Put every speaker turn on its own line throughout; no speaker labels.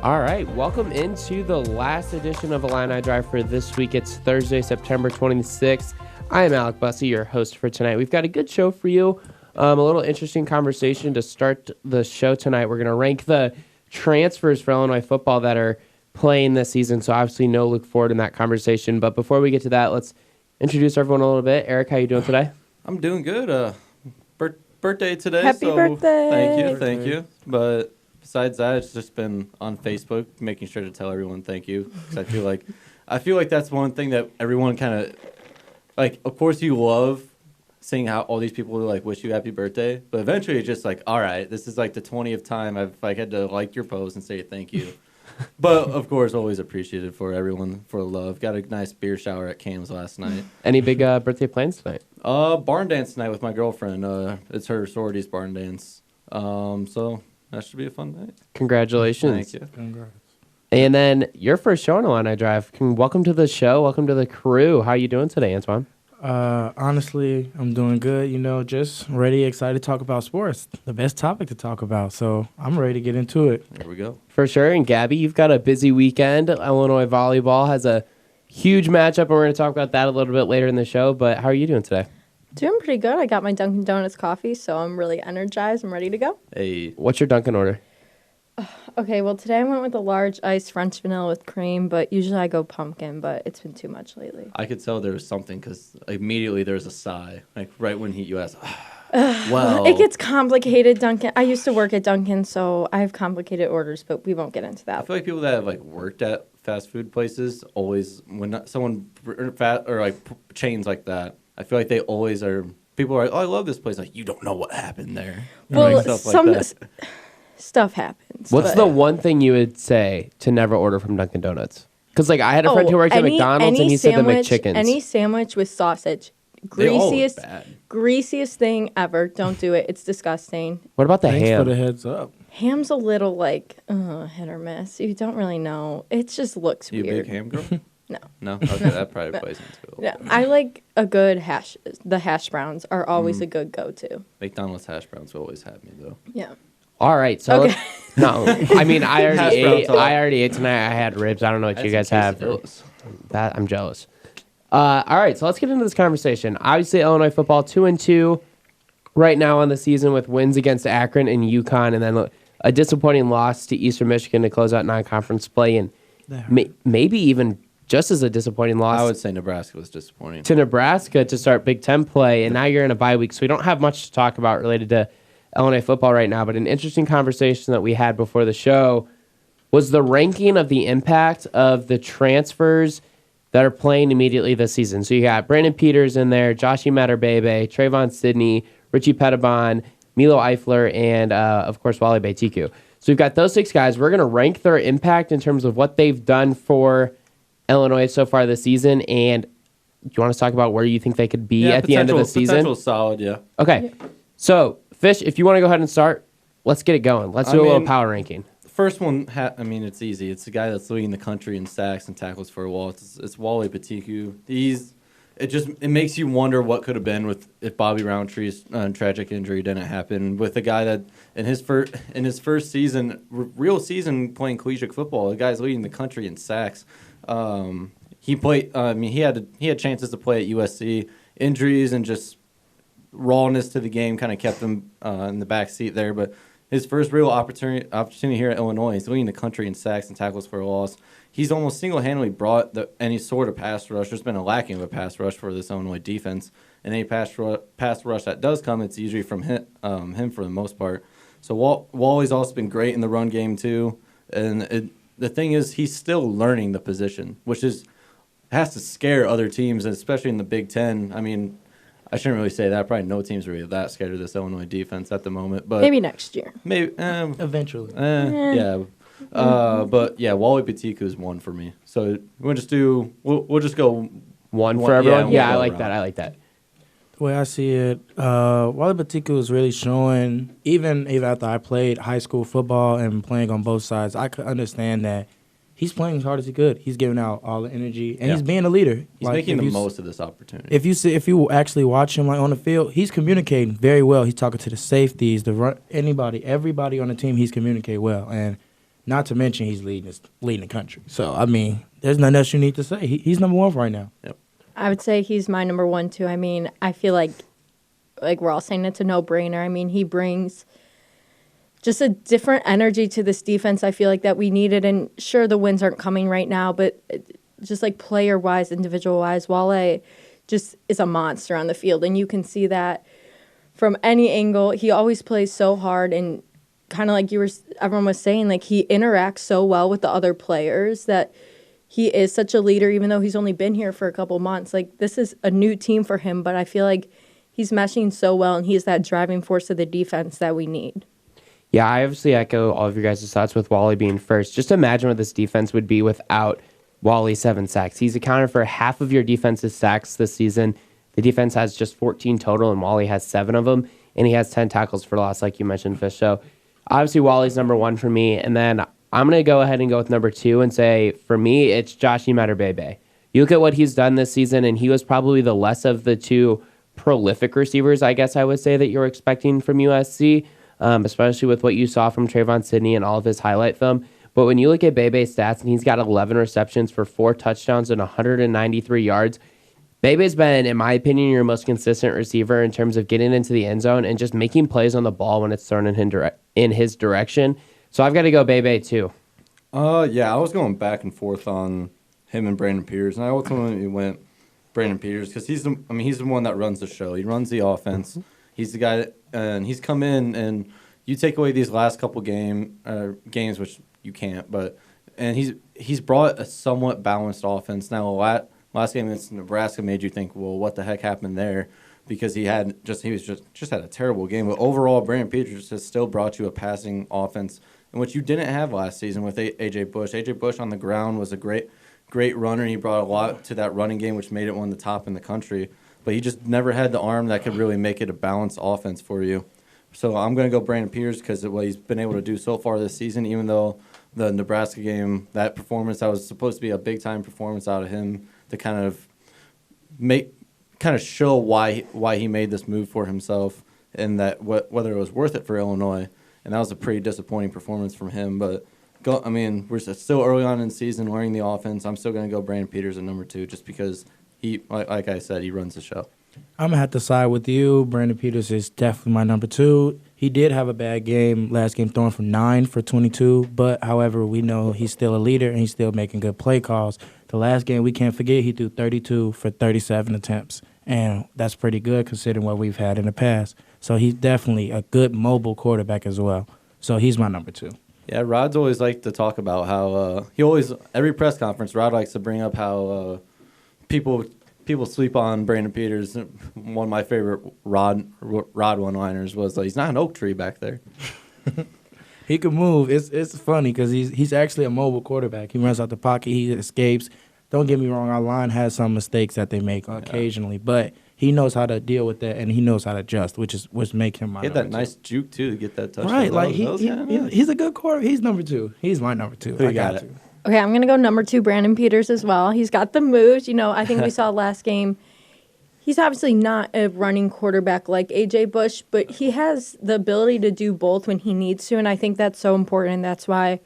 All right, welcome into the last edition of Illini Drive for this week. It's Thursday, September 26th. I am Alec Bussey, your host for tonight. We've got a good show for you, a little interesting conversation to start the show tonight. We're going to rank the transfers for Illinois football that are playing this season, so obviously look forward in that conversation. But before we get to that, let's introduce everyone a little bit. Eric, how you doing today?
I'm doing good. Birthday today.
Happy birthday.
Thank you. But besides that, it's just been on Facebook, making sure to tell everyone thank you. 'Cause I feel like that's one thing that everyone kind of, like, of course you love seeing how all these people like wish you happy birthday, but eventually it's just like, all right, this is like the 20th time I've had to like your post and say thank you. But of course, always appreciated for everyone for the love. Got a nice beer shower at Cam's last night.
Any big birthday plans tonight?
Barn dance tonight with my girlfriend. It's her sorority's barn dance. So that should be a fun night.
Congratulations.
Thank you.
Congrats.
And then your first show on Illini Drive. Welcome to the show. Welcome to the crew. How are you doing today, Antoine?
Honestly, I'm doing good. Just ready, excited to talk about sports. The best topic to talk about. So I'm ready to get into it.
There we go.
For sure. And Gabby, you've got a busy weekend. Illinois volleyball has a huge matchup, and we're going to talk about that a little bit later in the show. But how are you doing today?
Doing pretty good. I got my Dunkin' Donuts coffee, so I'm really energized. I'm ready to go.
Hey.
What's your Dunkin' order?
Okay, well, today I went with a large iced French vanilla with cream, but usually I go pumpkin, but it's been too much lately.
I could tell there was something because immediately there was a sigh. Like right when you asked, well.
It gets complicated, Dunkin'. I used to work at Dunkin', so I have complicated orders, but we won't get into
I
that.
feel like people that have like worked at fast food places always, when someone chains like that, I feel like they always are. People are like, oh, I love this place. Like, you don't know what happened there.
Well,
like, stuff like that.
Stuff happens.
What's
but-
the one thing you would say to never order from Dunkin' Donuts? Because I had a friend who worked at McDonald's, and he said the McChickens.
Any sandwich with sausage.
They all look
Greasiest thing ever. Don't do it. It's disgusting.
What about the
Thanks
ham?
for the heads up.
Ham's a little hit or miss. You don't really know. It just looks
You a
weird.
big ham girl?
No.
No? Okay, that probably plays into it.
Yeah, I like a good hash. The hash browns are always a good go-to.
McDonald's hash browns will always have me, though.
Yeah.
All right, so
Okay.
no, I mean I already
Hash
ate.
browns all.
I already ate tonight. I had ribs. I don't know what you guys have. That I'm jealous. All right, so let's get into this conversation. Obviously, Illinois football 2-2 right now on the season with wins against Akron and UConn, and then a disappointing loss to Eastern Michigan to close out non-conference play, and maybe even just as a disappointing loss.
I would say Nebraska was disappointing.
To Nebraska to start Big Ten play, and now you're in a bye week, so we don't have much to talk about related to Illinois football right now, but an interesting conversation that we had before the show was the ranking of the impact of the transfers that are playing immediately this season. So you got Brandon Peters in there, Joshie Matterbebe, Trayvon Sidney, Richie Petitbon, Milo Eifler, and, of course, Wally Baitiku. So we've got those 6 guys. We're going to rank their impact in terms of what they've done for Illinois so far this season, and do you want to talk about where you think they could be at the end of the season?
Potential solid, yeah.
Okay. So, Fish, if you want to go ahead and start, let's get it going. Let's do a little power ranking.
The first one, it's easy. It's the guy that's leading the country in sacks and tackles for a wall. It's Wally Baitiku. It makes you wonder what could have been if Bobby Roundtree's tragic injury didn't happen. With a guy that in his first season, real season playing collegiate football, the guy's leading the country in sacks. He played. He had chances to play at USC. Injuries and just rawness to the game kind of kept him in the back seat there. But his first real opportunity here at Illinois, he's leading the country in sacks and tackles for a loss. He's almost single-handedly brought any sort of pass rush. There's been a lacking of a pass rush for this Illinois defense. And any pass rush that does come, it's usually from him for the most part. So Wally's also been great in the run game too. And the thing is, he's still learning the position, which has to scare other teams, especially in the Big Ten. I mean, I shouldn't really say that. Probably no team's really that scared of this Illinois defense at the moment. But
maybe next year.
Maybe
eventually.
Yeah. But yeah, Wally Baitiku is 1 for me. So we'll just go
one for everyone.
Yeah,
I
we'll
like
go
that.
around.
I like that.
The way I see it, Wally Baitiku is really showing, even after I played high school football and playing on both sides, I could understand that he's playing as hard as he could. He's giving out all the energy, and he's being a leader.
He's making the most of this opportunity.
If you actually watch him on the field, he's communicating very well. He's talking to the safeties, everybody on the team. He's communicating well, and Not to mention he's leading the country. So, I mean, there's nothing else you need to say. He's number one right now.
Yep.
I would say he's my number one too. I mean, I feel like we're all saying it's a no-brainer. I mean, he brings just a different energy to this defense. I feel like that we needed, and sure, the wins aren't coming right now, but just like player-wise, individual-wise, Wale just is a monster on the field, and you can see that from any angle. He always plays so hard, and kind of like everyone was saying, like he interacts so well with the other players that he is such a leader, even though he's only been here for a couple months. Like, this is a new team for him, but I feel like he's meshing so well, and he's that driving force of the defense that we need.
Yeah, I obviously echo all of your guys' thoughts with Wally being first. Just imagine what this defense would be without Wally's 7 sacks. He's accounted for half of your defense's sacks this season. The defense has just 14 total, and Wally has 7 of them, and he has 10 tackles for loss, like you mentioned, Fish. So obviously Wally's number one for me, and then I'm going to go ahead and go with number 2 and say, for me, it's Joshie Meterbebe. You look at what he's done this season, and he was probably the less of the 2 prolific receivers, I guess I would say, that you're expecting from USC. Especially with what you saw from Trayvon Sidney and all of his highlight film. But when you look at Bebe's stats, and he's got 11 receptions for 4 touchdowns and 193 yards, Bebe's been, in my opinion, your most consistent receiver in terms of getting into the end zone and just making plays on the ball when it's thrown in his direction. So I've got to go Bebe too.
Yeah, I was going back and forth on him and Brandon Peters, and I ultimately went Brandon Peters because he's the one that runs the show. He runs the offense. He's the guy that, and he's come in, and you take away these last couple games, which you can't, and he's brought a somewhat balanced offense. Now, last game against Nebraska made you think, well, what the heck happened there? Because he had a terrible game. But overall, Brandon Peters has still brought you a passing offense, in which you didn't have last season with A.J. Bush. A.J. Bush on the ground was a great runner, and he brought a lot to that running game, which made it one of the top in the country. But he just never had the arm that could really make it a balanced offense for you. So I'm going to go Brandon Peters because of what he's been able to do so far this season, even though the Nebraska game, that performance, that was supposed to be a big-time performance out of him to kind of show why he made this move for himself and that whether it was worth it for Illinois. And that was a pretty disappointing performance from him. But, we're still early on in the season learning the offense. I'm still going to go Brandon Peters at number 2 just because he, like I said, he runs the show.
I'm going to have to side with you. Brandon Peters is definitely my number 2. He did have a bad game last game, throwing for 9 for 22. But, however, we know he's still a leader and he's still making good play calls. The last game, we can't forget, he threw 32 for 37 attempts. And that's pretty good considering what we've had in the past. So he's definitely a good mobile quarterback as well. So he's my number 2.
Yeah, Rod's always liked to talk about how every press conference, Rod likes to bring up how people sleep on Brandon Peters. One of my favorite Rod one-liners was he's not an oak tree back there.
He can move. It's funny because he's actually a mobile quarterback. He runs out the pocket. He escapes. Don't get me wrong. Our line has some mistakes that they make occasionally, but he knows how to deal with that and he knows how to adjust, which make him my.
He had that nice juke too to get that touchdown.
Right, like he's a good quarterback. He's number 2. He's my number 2. I got it.
Okay, I'm going to go number 2, Brandon Peters as well. He's got the moves. I think we saw last game. He's obviously not a running quarterback like A.J. Bush, but he has the ability to do both when he needs to, and I think that's so important, and that's why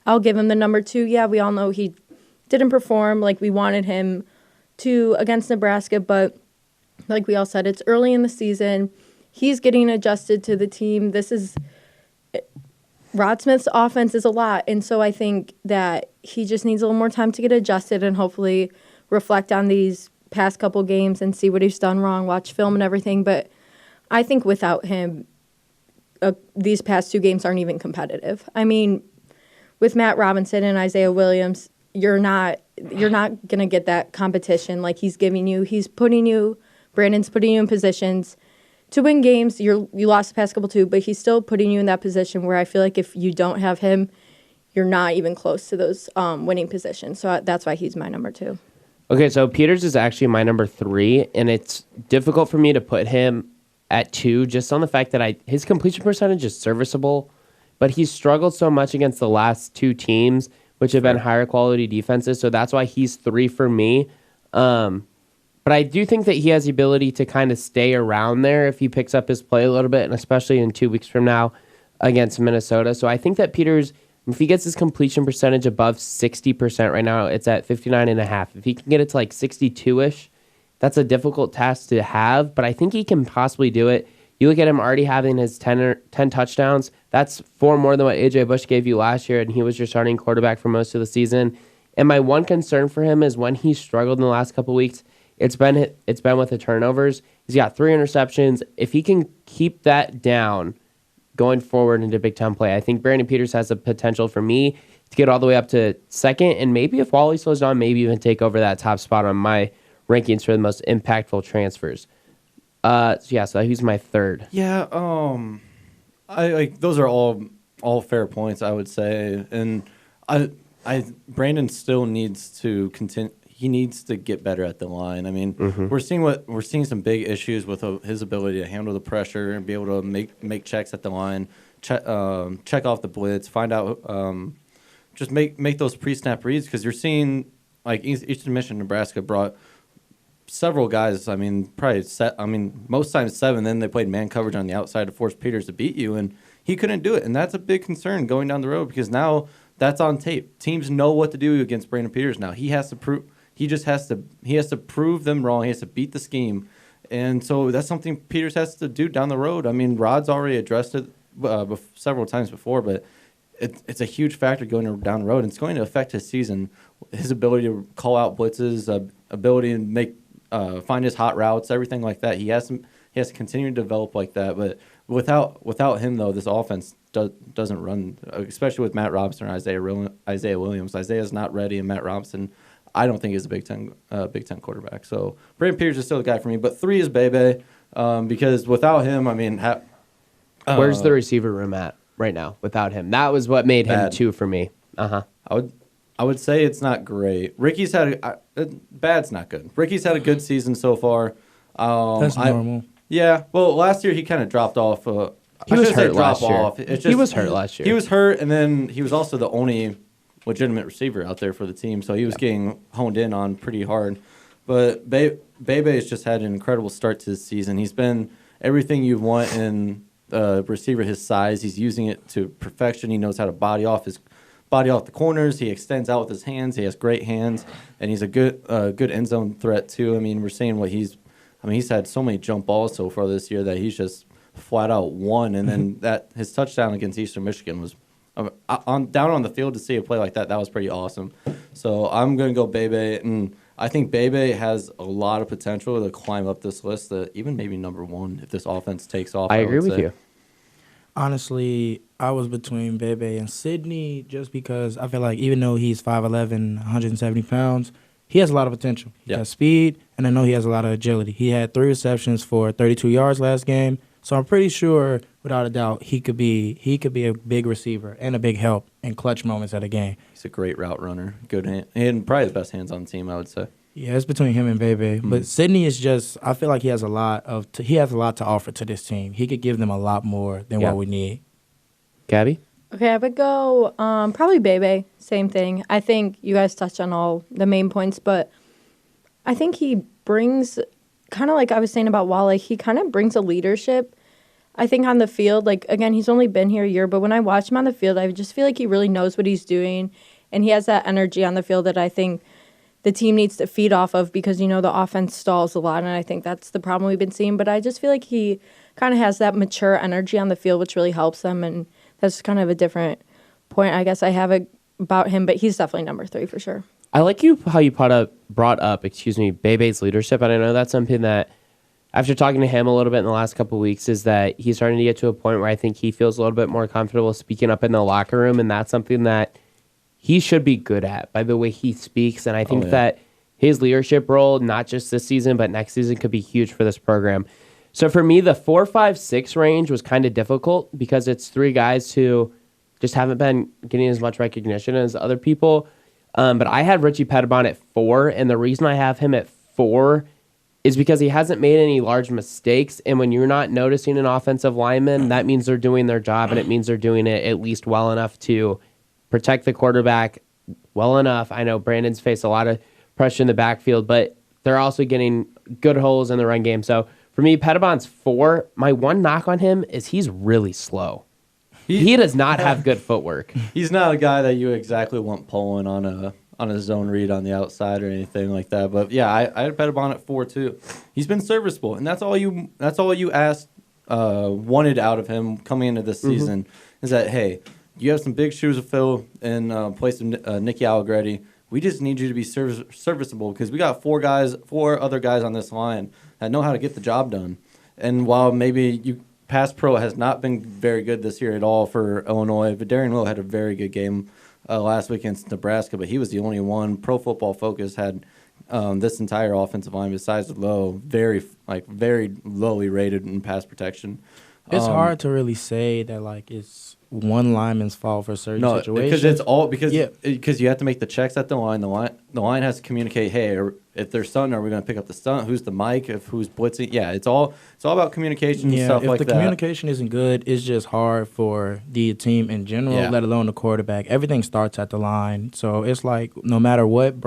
I'll give him the number 2. Yeah, we all know he didn't perform like we wanted him to against Nebraska, but like we all said, it's early in the season. He's getting adjusted to the team. Rod Smith's offense is a lot, and so I think that he just needs a little more time to get adjusted and hopefully reflect on these past couple games and see what he's done wrong, watch film and everything. But I think without him, these past 2 games aren't even competitive. I mean, with Matt Robinson and Isaiah Williams, you're not going to get that competition like he's giving you. Brandon's putting you in positions to win games. You lost the past couple too, but he's still putting you in that position where I feel like if you don't have him, you're not even close to those winning positions. So that's why he's my number 2.
Okay, so Peters is actually my number 3, and it's difficult for me to put him at 2 just on the fact that his completion percentage is serviceable, but he's struggled so much against the last 2 teams, which have been higher quality defenses. So that's why he's 3 for me. But I do think that he has the ability to kind of stay around there if he picks up his play a little bit, and especially in 2 weeks from now against Minnesota. So I think that Peters If he gets his completion percentage above 60% right now, it's at 59.5. If he can get it to like 62-ish, that's a difficult task to have, but I think he can possibly do it. You look at him already having his 10 touchdowns. That's 4 more than what A.J. Bush gave you last year, and he was your starting quarterback for most of the season. And my one concern for him is when he struggled in the last couple of weeks, it's been with the turnovers. He's got 3 interceptions. If he can keep that down going forward into Big Ten play, I think Brandon Peters has the potential for me to get all the way up to second, and maybe if Wally slows down, maybe even take over that top spot on my rankings for the most impactful transfers. So he's my third.
Yeah, I like those are all fair points, I would say, and Brandon still needs to continue. He needs to get better at the line. I mean, we're seeing some big issues with his ability to handle the pressure and be able to make checks at the line, check off the blitz, find out, just make those pre-snap reads, because you're seeing like Eastern Michigan, Nebraska brought several guys. I mean, most times 7. Then they played man coverage on the outside to force Peters to beat you, and he couldn't do it. And that's a big concern going down the road, because now that's on tape. Teams know what to do against Brandon Peters now. He has to prove. He has to prove them wrong. He has to beat the scheme, and so that's something Peters has to do down the road. I mean, Rod's already addressed it several times before, but it's a huge factor going down the road, and it's going to affect his season. His ability to call out blitzes, ability to make find his hot routes, everything like that. He has to continue to develop like that. But without him, though, this offense doesn't run, especially with Matt Robinson or Isaiah Williams. Isaiah's not ready, and Matt Robinson, I don't think is a Big Ten quarterback. So Brandon Peters is still the guy for me. But 3 is Bebe, because without him, I mean,
where's the receiver room at right now without him? That was what made him 2 for me.
I would say it's not great. Ricky's had bad's not good. Ricky's had a good season so far.
That's normal.
Yeah. Well, last year he kind of dropped off.
He was hurt last year. He was hurt last year.
He was hurt, and then he was also the only legitimate receiver out there for the team, so he was getting honed in on pretty hard. But Bebe has just had an incredible start to the season. He's been everything you want in a receiver his size. He's using it to perfection. He knows how to body off the corners. He extends out with his hands. He has great hands, and he's a good end zone threat too. I mean, we're seeing he's had so many jump balls so far this year that he's just flat out won. And then that his touchdown against Eastern Michigan was down on the field to see a play like that. That was pretty awesome. So I'm going to go Bebe, and I think Bebe has a lot of potential to climb up this list, even maybe number 1 if this offense takes off.
I agree with you.
Honestly, I was between Bebe and Sydney, just because I feel like even though he's 5'11", 170 pounds, he has a lot of potential. He has speed, and I know he has a lot of agility. He had 3 receptions for 32 yards last game. So I'm pretty sure, without a doubt, he could be a big receiver and a big help in clutch moments at a game.
He's a great route runner, good hand, and probably the best hands on the team, I would say.
Yeah, it's between him and Bebe. But Sydney is just, I feel like he has a lot to offer to this team. He could give them a lot more than what we need.
Gabby?
Okay, I would go probably Bebe. Same thing. I think you guys touched on all the main points, but I think he brings, kind of like I was saying about Wale, he kind of brings a leadership, I think, on the field. Like, again, he's only been here a year, but when I watch him on the field, I just feel like he really knows what he's doing, and he has that energy on the field that I think the team needs to feed off of, because, the offense stalls a lot, and I think that's the problem we've been seeing. But I just feel like he kind of has that mature energy on the field, which really helps them, and that's kind of a different point I guess I have about him, but he's definitely number 3 for sure.
I like how you brought up Bebe's leadership, and I know that's something that, after talking to him a little bit in the last couple of weeks, is that he's starting to get to a point where I think he feels a little bit more comfortable speaking up in the locker room, and that's something that he should be good at by the way he speaks. And I think that his leadership role, not just this season, but next season, could be huge for this program. So for me, the 4, 5, 6 range was kind of difficult because it's 3 guys who just haven't been getting as much recognition as other people. But I had Richie Pettibon at 4, and the reason I have him at 4 is because he hasn't made any large mistakes. And when you're not noticing an offensive lineman, that means they're doing their job, and it means they're doing it at least well enough to protect the quarterback well enough. I know Brandon's faced a lot of pressure in the backfield, but they're also getting good holes in the run game. So for me, Pettibon's 4. My one knock on him is he's really slow. He does not have good footwork.
He's not a guy that you exactly want pulling on a zone read on the outside or anything like that. But yeah, I had Pettibon at 4 too. He's been serviceable, and that's all you asked, wanted out of him coming into this season is that, hey, you have some big shoes to fill in place of Nicky Allegretti. We just need you to be serviceable because we got four other guys on this line that know how to get the job done. And while maybe pass pro has not been very good this year at all for Illinois, Vidarian Lowe had a very good game last week against Nebraska, but he was the only one. Pro Football Focus had this entire offensive line besides Lowe very lowly rated in pass protection.
It's hard to really say that it's one lineman's fault for certain situations.
Because you have to make the checks at the line. The line has to communicate. Hey, if they're stunting, are we going to pick up the stunt? Who's the mic? Who's blitzing? Yeah, it's all about communication and stuff like that.
If the communication isn't good, it's just hard for the team in general, let alone the quarterback. Everything starts at the line, so it's like no matter what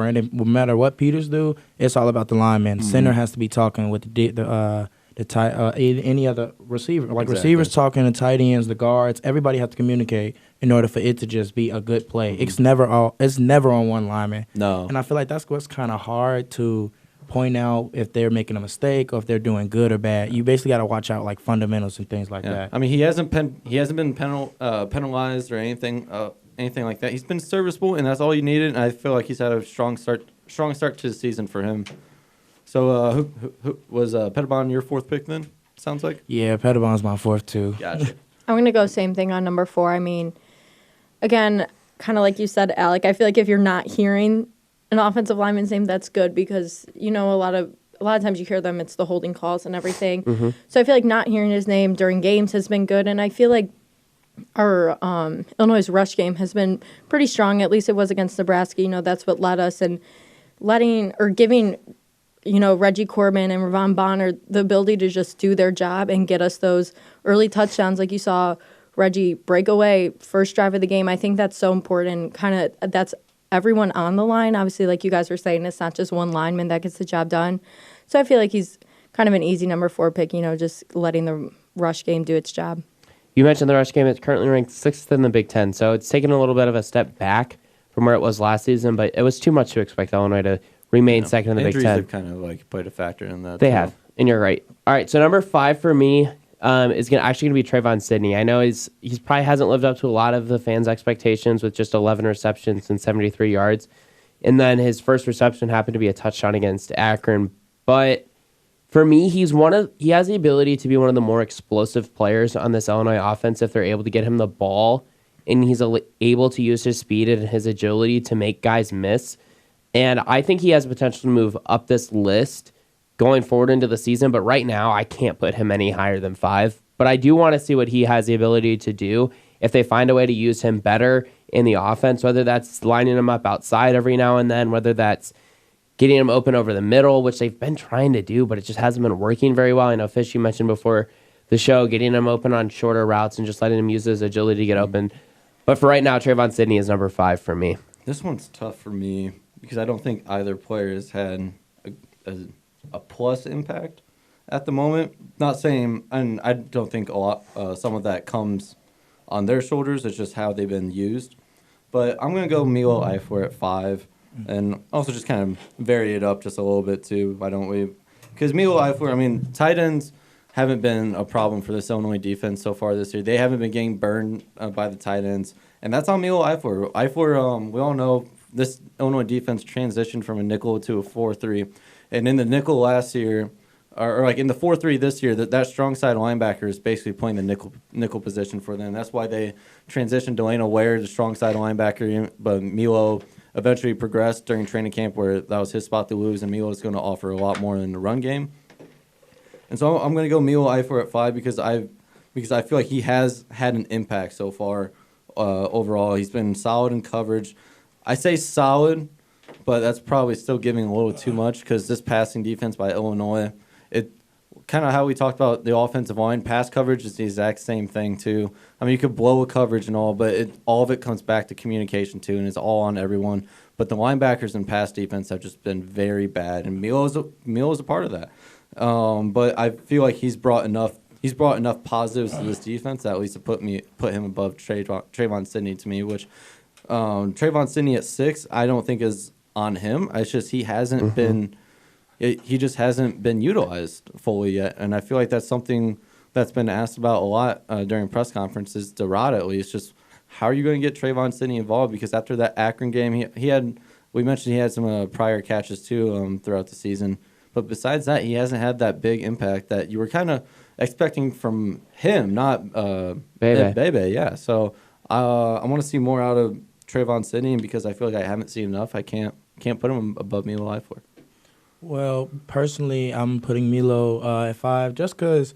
Peters do, it's all about the lineman. Center has to be talking with any other receiver, receivers talking, the tight ends, the guards. Everybody has to communicate in order for it to just be a good play. It's never on one lineman.
No,
and I feel like that's what's kind of hard to point out if they're making a mistake or if they're doing good or bad. You basically got to watch out fundamentals and things like that.
I mean, he hasn't been penalized or anything like that. He's been serviceable, and that's all you needed. And I feel like he's had a strong start to the season for him. So who was Pettibon your fourth pick then? Sounds like.
Yeah, Pettibon's my fourth too.
Gotcha.
I'm gonna go same thing on number 4. I mean, again, kind of like you said, Alec. I feel like if you're not hearing an offensive lineman's name, that's good because a lot of times you hear them, it's the holding calls and everything. So I feel like not hearing his name during games has been good, and I feel like our Illinois' rush game has been pretty strong. At least it was against Nebraska. That's what led us and giving Reggie Corbin and Ravon Bonner the ability to just do their job and get us those early touchdowns. Like you saw Reggie break away first drive of the game. I think that's so important. Kind of that's everyone on the line. Obviously, like you guys were saying, it's not just one lineman that gets the job done. So I feel like he's kind of an easy number 4 pick, just letting the rush game do its job.
You mentioned the rush game. It's currently ranked 6th in the Big Ten, so it's taken a little bit of a step back from where it was last season, but it was too much to expect Illinois to remain second in the Big Ten.
Injuries have kind of played a factor in that.
They have, and you're right. All right, so number 5 for me is actually going to be Trayvon Sidney. I know he's probably hasn't lived up to a lot of the fans' expectations with just 11 receptions and 73 yards, and then his first reception happened to be a touchdown against Akron. But for me, he has the ability to be one of the more explosive players on this Illinois offense if they're able to get him the ball, and he's able to use his speed and his agility to make guys miss. And I think he has potential to move up this list going forward into the season. But right now, I can't put him any higher than 5. But I do want to see what he has the ability to do if they find a way to use him better in the offense, whether that's lining him up outside every now and then, whether that's getting him open over the middle, which they've been trying to do, but it just hasn't been working very well. I know, Fish, you mentioned before the show, getting him open on shorter routes and just letting him use his agility to get open. But for right now, Trayvon Sidney is number 5 for me.
This one's tough for me, because I don't think either player has had a plus impact at the moment. Not saying, and I don't think a lot. Some of that comes on their shoulders. It's just how they've been used. But I'm going to go Milo Eifler at 5, and also just kind of vary it up just a little bit too. Why don't we? Because Milo Eifler, tight ends haven't been a problem for this Illinois defense so far this year. They haven't been getting burned by the tight ends, and that's on Milo Eifler. Eifler, we all know. This Illinois defense transitioned from a nickel to a 4-3. And in the nickel last year, or in the 4-3 this year, that strong side linebacker is basically playing the nickel position for them. That's why they transitioned Delano Ware, the strong side linebacker, but Milo eventually progressed during training camp where that was his spot to lose, and Milo is going to offer a lot more in the run game. And so I'm going to go Milo Eifler at 5 because I feel like he has had an impact so far overall. He's been solid in coverage. I say solid, but that's probably still giving a little too much because this passing defense by Illinois, it kind of how we talked about the offensive line, pass coverage is the exact same thing too. You could blow a coverage and all, but all of it comes back to communication too, and it's all on everyone. But the linebackers and pass defense have just been very bad, and Milo is a part of that. But I feel like he's brought enough he's brought enough positives to this defense that at least to put him above Trayvon Sidney to me, which Trayvon Sidney at 6 I don't think is on him. It's just he hasn't been utilized fully yet, and I feel like that's something that's been asked about a lot during press conferences to Rod at least. Just how are you going to get Trayvon Sidney involved? Because after that Akron game, he had some prior catches too throughout the season. But besides that, he hasn't had that big impact that you were kind of expecting from him, not Bebe. Yeah. So I want to see more out of Trayvon Sidney, and because I feel like I haven't seen enough, I can't put him above Milo Eifler.
Well, personally, I'm putting Milo at 5 just because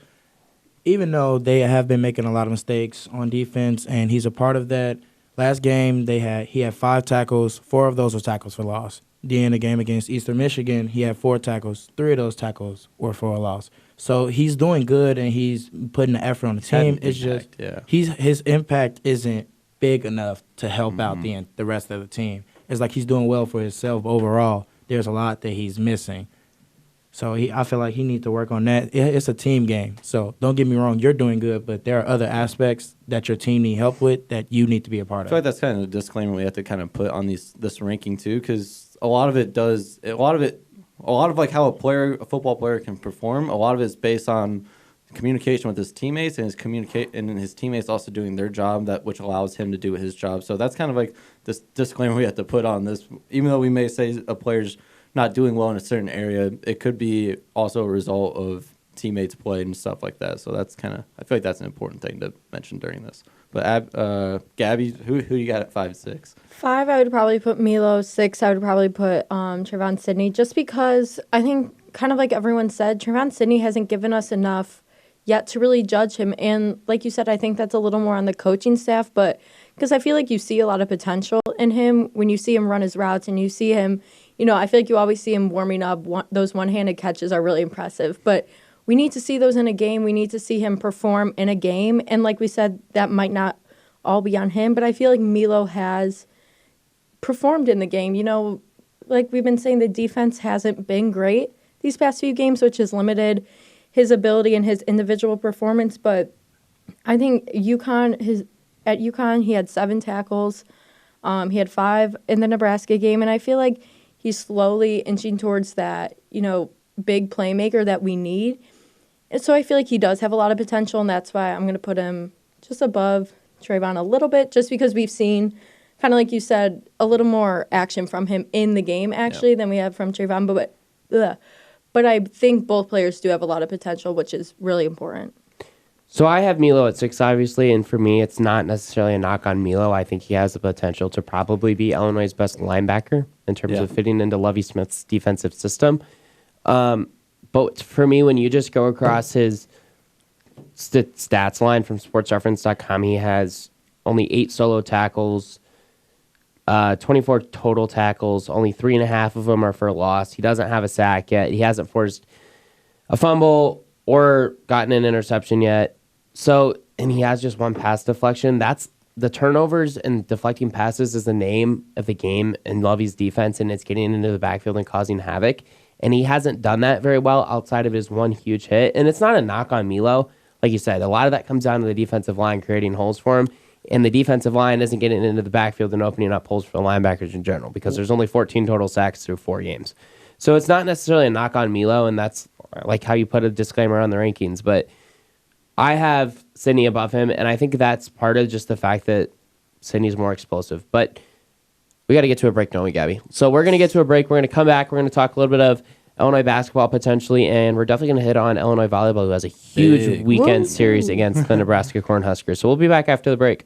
even though they have been making a lot of mistakes on defense, and he's a part of that. Last game, he had 5 tackles. 4 of those were tackles for loss. In the game against Eastern Michigan, he had 4 tackles. 3 of those tackles were for a loss. So he's doing good, and he's putting the effort on the team. It's just his impact isn't big enough to help out the rest of the team. It's like he's doing well for himself overall. There's a lot that he's missing. So I feel like he needs to work on that. It's a team game. So don't get me wrong, you're doing good, but there are other aspects that your team need help with that you need to be a part of.
I feel like that's kind of a disclaimer we have to kind of put on this ranking too, because a lot of like how a football player can perform, a lot of it is based on communication with his teammates and his teammates also doing their job, which allows him to do his job. So that's kind of like this disclaimer we have to put on this. Even though we may say a player's not doing well in a certain area, it could be also a result of teammates' play and stuff like that. So that's I feel like that's an important thing to mention during this. But Gabby, who you got at 5, 6?
5, I would probably put Milo. 6, I would probably put Trayvon Sidney, just because I think, kind of like everyone said, Trayvon Sidney hasn't given us enough yet to really judge him. And like you said, I think that's a little more on the coaching staff, but because I feel like you see a lot of potential in him when you see him run his routes and you see him, I feel like you always see him warming up. Those one-handed catches are really impressive, but we need to see those in a game. We need to see him perform in a game. And like we said, that might not all be on him, but I feel like Milo has performed in the game. Like we've been saying, the defense hasn't been great these past few games, which has limited his ability and his individual performance. But I think at UConn, he had 7 tackles. He had 5 in the Nebraska game, and I feel like he's slowly inching towards that, big playmaker that we need. And so I feel like he does have a lot of potential, and that's why I'm going to put him just above Trayvon a little bit, just because we've seen, kind of like you said, a little more action from him in the game, actually, than we have from Trayvon. But I think both players do have a lot of potential, which is really important.
So I have Milo at 6, obviously, and for me, it's not necessarily a knock on Milo. I think he has the potential to probably be Illinois' best linebacker in terms of fitting into Lovie Smith's defensive system. But for me, when you just go across his stats line from sportsreference.com, he has only 8 solo tackles, 24 total tackles. Only 3.5 of them are for loss. He doesn't have a sack yet. He hasn't forced a fumble or gotten an interception yet. So, and he has just 1 pass deflection. That's the turnovers and deflecting passes is the name of the game in Lovie's defense, and it's getting into the backfield and causing havoc. And he hasn't done that very well outside of his 1 huge hit. And it's not a knock on Milo. Like you said, a lot of that comes down to the defensive line creating holes for him. And the defensive line isn't getting into the backfield and opening up holes for the linebackers in general because there's only 14 total sacks through 4 games. So it's not necessarily a knock on Milo, and that's like how you put a disclaimer on the rankings. But I have Sidney above him, and I think that's part of just the fact that Sidney's more explosive. But we got to get to a break, don't we, Gabby? So we're going to get to a break. We're going to come back. We're going to talk a little bit of Illinois basketball potentially, and we're definitely going to hit on Illinois volleyball, who has a huge weekend series against the Nebraska Cornhuskers. So we'll be back after the break.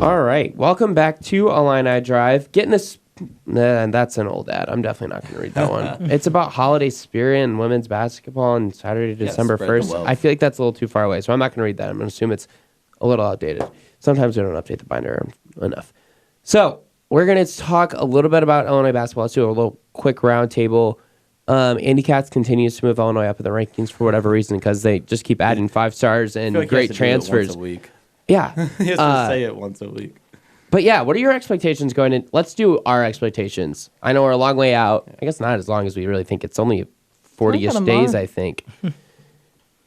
All right, welcome back to Illini Drive. Getting this, that's an old ad. I'm definitely not going to read that one. It's about holiday spirit and women's basketball on Saturday, December 1st. I feel like that's a little too far away, so I'm not going to read that. I'm going to assume it's a little outdated. Sometimes we don't update the binder enough. So we're going to talk a little bit about Illinois basketball. Let's do a little quick roundtable. Andy Katz continues to move Illinois up in the rankings for whatever reason because they just keep adding 5 stars and
like
great transfers.
Once a week.
Yeah.
He has to say it once a week.
But yeah, what are your expectations going in? Let's do our expectations. I know we're a long way out. I guess not as long as we really think. It's only 40-ish
Like a
days,
month.
I think,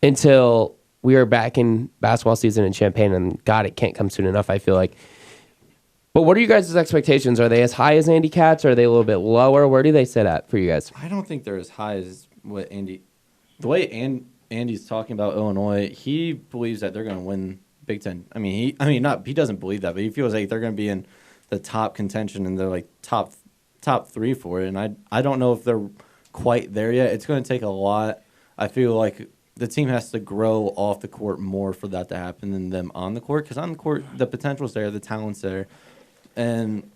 until we are back in basketball season in Champaign. And God, it can't come soon enough, I feel like. But what are you guys' expectations? Are they as high as Andy Katz? Or are they a little bit lower? Where do they sit at for you guys?
I don't think they're as high as what Andy. The way Andy's talking about Illinois, he believes that they're going to win Big Ten. He doesn't believe that, but he feels like they're going to be in the top contention and they're like top three for it. And I don't know if they're quite there yet. It's going to take a lot. I feel like the team has to grow off the court more for that to happen than them on the court. Because on the court, the potential's there, the talent's there, and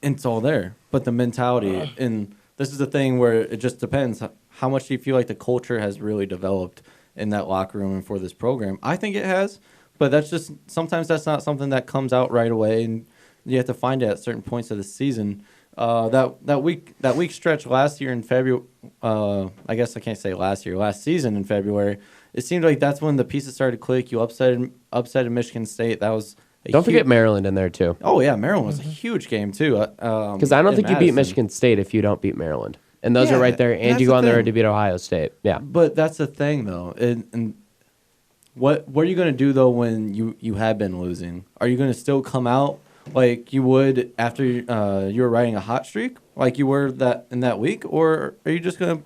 it's all there. But the mentality, and this is the thing where it just depends. How much do you feel like the culture has really developed in that locker room and for this program? I think it has, but sometimes that's not something that comes out right away, and you have to find it at certain points of the season. That week stretch last year in February, I guess I can't say last season in February, it seemed like that's when the pieces started to click. You upset Michigan State. That was
Don't forget Maryland in there, too.
Oh, yeah, Maryland was a huge game, too.
Because I don't think you beat Michigan State if you don't beat Maryland. And those are right there. And you go on there to beat Ohio State. Yeah.
But that's the thing, though. And what are you going to do, though, when you have been losing? Are you going to still come out like you would after you were riding a hot streak, like you were in that week? Or are you just going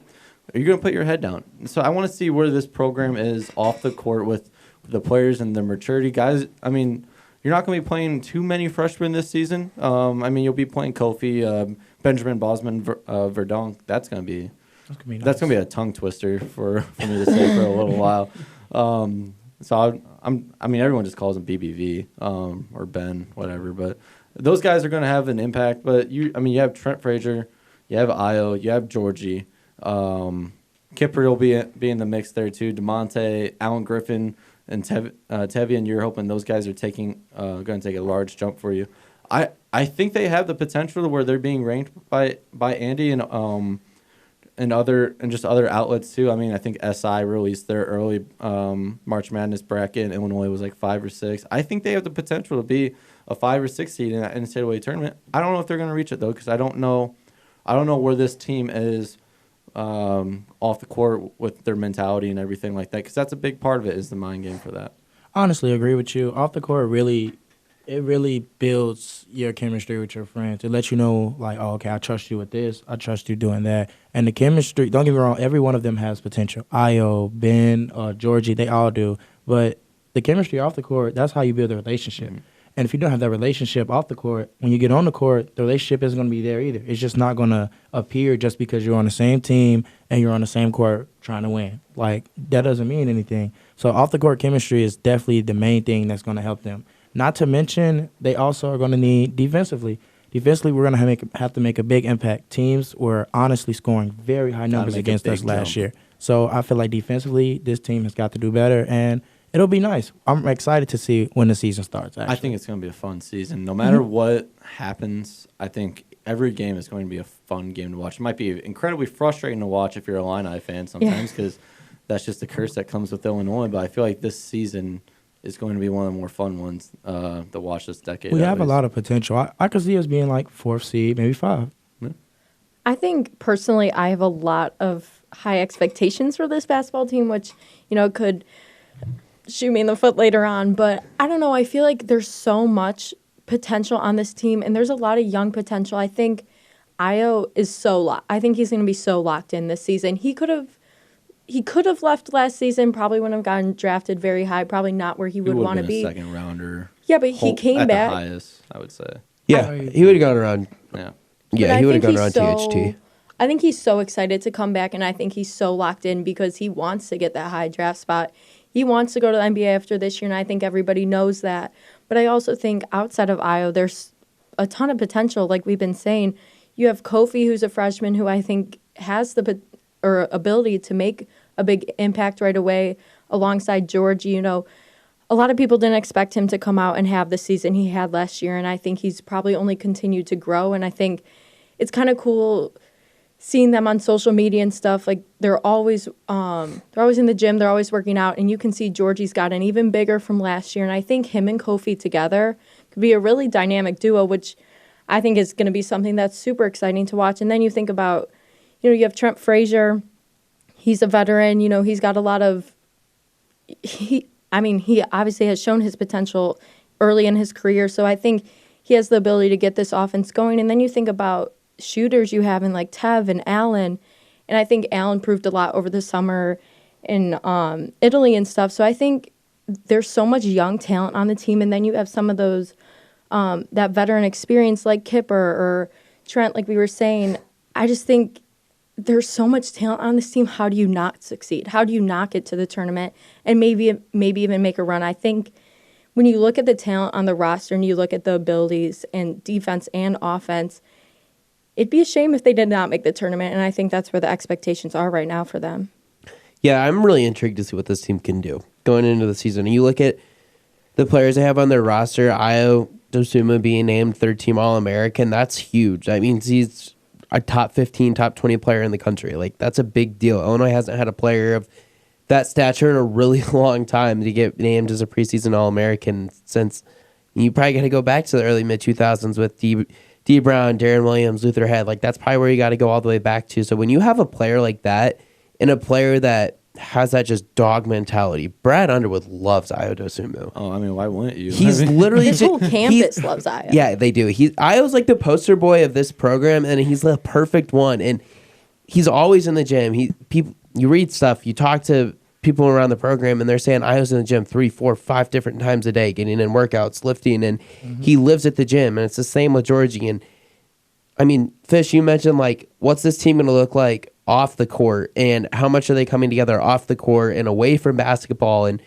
to put your head down? So I want to see where this program is off the court with the players and the maturity. Guys, you're not going to be playing too many freshmen this season. You'll be playing Kofi, Benjamin Bosman, Verdonk. That's going to be a tongue twister for me to say for a little while. Everyone just calls him BBV or Ben, whatever. But those guys are going to have an impact. But you have Trent Frazier, you have Io, you have Georgie. Kipper will be in the mix there too. DeMonte, Allen Griffin, and Tevian. You're hoping those guys are going to take a large jump for you. I think they have the potential to where they're being ranked by Andy and just other outlets too. I think SI released their early March Madness bracket, and Illinois was like 5 or 6. I think they have the potential to be a 5 or 6 seed in that NCAA tournament. I don't know if they're going to reach it though, because I don't know where this team is off the court with their mentality and everything like that, because that's a big part of it, is the mind game for that.
Honestly, agree with you. Off the court really builds your chemistry with your friends. It lets you know, like, oh, okay, I trust you with this. I trust you doing that. And the chemistry, don't get me wrong, every one of them has potential. Io, Ben, Georgie, they all do. But the chemistry off the court, that's how you build a relationship. Mm-hmm. And if you don't have that relationship off the court, when you get on the court, the relationship isn't going to be there either. It's just not going to appear just because you're on the same team and you're on the same court trying to win. Like, that doesn't mean anything. So off the court chemistry is definitely the main thing that's going to help them. Not to mention, they also are going to need defensively. Defensively, we're going to have to make a big impact. Teams were honestly scoring very high numbers against us last year. So I feel like defensively, this team has got to do better, and it'll be nice. I'm excited to see when the season starts, actually.
I think it's going to be a fun season. No matter what happens, I think every game is going to be a fun game to watch. It might be incredibly frustrating to watch if you're a Illini fan sometimes, because that's just the curse that comes with Illinois. But I feel like this season is going to be one of the more fun ones to watch this decade.
We have a lot of potential. I could see us being like 4th seed, maybe 5.
Yeah.
I think personally I have a lot of high expectations for this basketball team, which, could shoot me in the foot later on. But I don't know. I feel like there's so much potential on this team, and there's a lot of young potential. I think Io is I think he's going to be so locked in this season. He could have left last season, probably wouldn't have gotten drafted very high, probably not where he would want to be.
A second rounder.
Yeah, but he came
at
back.
The highest, I would say.
Yeah, he would have gone around.
Yeah.
Yeah, he would have gone around THT.
I think he's so excited to come back, and I think he's so locked in because he wants to get that high draft spot. He wants to go to the NBA after this year, and I think everybody knows that. But I also think outside of Io, there's a ton of potential, like we've been saying. You have Kofi, who's a freshman, who I think has the ability to make a big impact right away alongside Georgie. A lot of people didn't expect him to come out and have the season he had last year, and I think he's probably only continued to grow. And I think it's kind of cool seeing them on social media and stuff, like they're always in the gym, they're always working out, and you can see Georgie's gotten even bigger from last year. And I think him and Kofi together could be a really dynamic duo, which I think is going to be something that's super exciting to watch. And then you think about, you have Trent Frazier. He's a veteran. He's got a lot of. He obviously has shown his potential early in his career, so I think he has the ability to get this offense going. And then you think about shooters you have in like Tev and Allen, and I think Allen proved a lot over the summer in Italy and stuff. So I think there's so much young talent on the team, and then you have some of those that veteran experience like Kipper or Trent, like we were saying. I just think there's so much talent on this team. How do you not succeed? How do you not get to the tournament and maybe even make a run? I think when you look at the talent on the roster and you look at the abilities and defense and offense, it'd be a shame if they did not make the tournament, and I think that's where the expectations are right now for them.
Yeah, I'm really intrigued to see what this team can do going into the season. And you look at the players they have on their roster, Ayo Dosunmu being named third-team All-American, that's huge. That means he's a top 15, top 20 player in the country. Like, that's a big deal. Illinois hasn't had a player of that stature in a really long time to get named as a preseason All-American since you probably got to go back to the early mid-2000s with D. Brown, Darren Williams, Luther Head. Like, that's probably where you got to go all the way back to. So when you have a player like that and a player that has that just dog mentality, Brad Underwood loves Ayo Dosunmu.
Oh, I mean, why wouldn't you?
He's literally
This whole campus loves Ayo.
Yeah, they do. Ayo's like the poster boy of this program, and he's the perfect one. And he's always in the gym. You read stuff, you talk to people around the program, and they're saying Ayo's in the gym 3, 4, 5 different times a day, getting in workouts, lifting, and he lives at the gym. And it's the same with Georgie. And I mean, Fish, you mentioned like, what's this team going to look like off the court, and how much are they coming together off the court and away from basketball? And